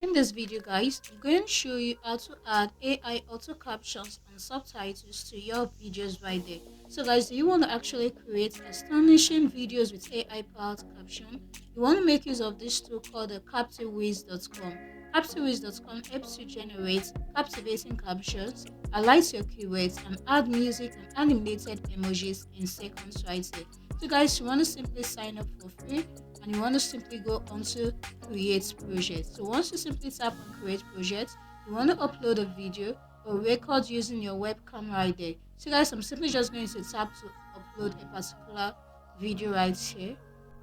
In this video guys, I'm going to show you how to add AI auto captions and subtitles to your videos right there. So guys, do you want to actually create astonishing videos with AI powered caption? You want to make use of this tool called the captiviz.com. Captiviz.com helps you generate captivating captions, highlight your keywords, and add music and animated emojis in seconds right there. So guys, you want to simply sign up for free and you want to simply go onto create project. So once you simply tap on create project, you want to upload a video or record using your webcam right there. So guys, I'm simply just going to tap to upload a particular video right here.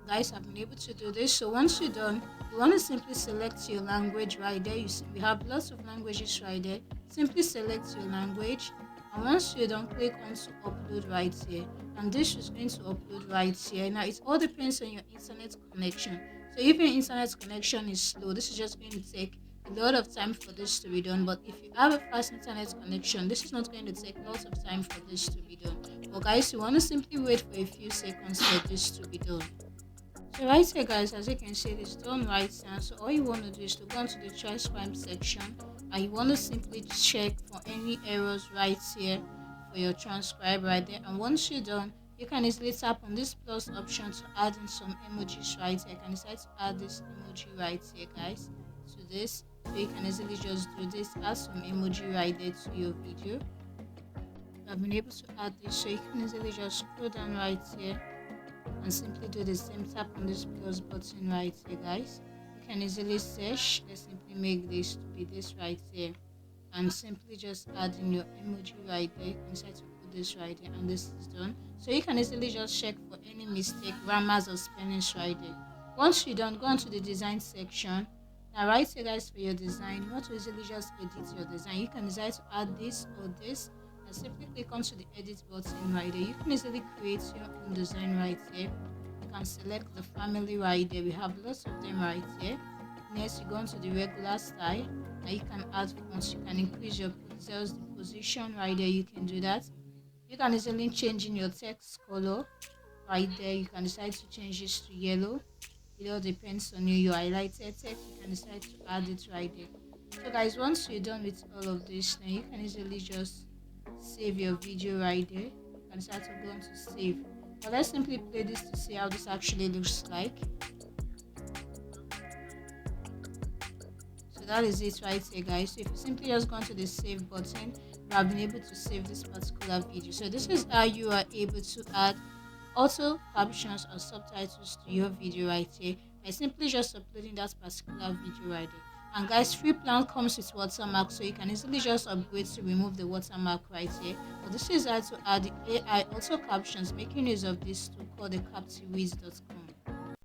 Guys, I've been able to do this. So once you're done, you want to simply select your language right there. You see we have lots of languages right there. Simply select your language, and once you're done, click on to upload right here, and this is going to upload right here. Now it all depends on your internet connection. So if your internet connection is slow, this is just going to take a lot of time for this to be done. But if you have a fast internet connection, this is not going to take lots of time for this to be done. But guys, you want to simply wait for a few seconds for this to be done. So right here guys, as you can see, it's done right now. So all you want to do is to go into the transcribe section, and you want to simply check for any errors right here for your transcribe right there. And once you're done, you can easily tap on this plus option to add in some emojis right here. You can decide to add this emoji right here guys to this. So you can easily just do this, add some emoji right there to your video. I've been able to add this, so you can easily just scroll down right here and simply do the same. Tap on this plus button right here guys. You can easily search. Let's simply make this to be this right here, and simply just add in your emoji right there. You can decide to put this right here, and this is done. So you can easily just check for any mistake, grammars or spellings right there. Once you're done, go on to the design section. Now right here guys, for your design, you want to easily just edit your design. You can decide to add this or this, and simply click onto the edit button right there. You can easily create your own design right here. You can select the family right there. We have lots of them right here. Next, you go into the regular style. Now you can add fonts. You can increase your pixels, the position right there. You can do that. You can easily change in your text color right there. You can decide to change this to yellow. It all depends on you. Your highlighted text, you can decide to add it right there. So guys, once you're done with all of this, then you can easily just save your video right there. You can decide to go on to save. But let's simply play this to see how this actually looks like. So that is it right here guys. So if you simply just go to the save button, you have been able to save this particular video. So this is how you are able to add auto captions or subtitles to your video right here by simply just uploading that particular video right there. And guys, free plan comes with watermark, so you can easily just upgrade to remove the watermark right here. But this is how to add the AI auto captions, making use of this tool called the captiviz.com.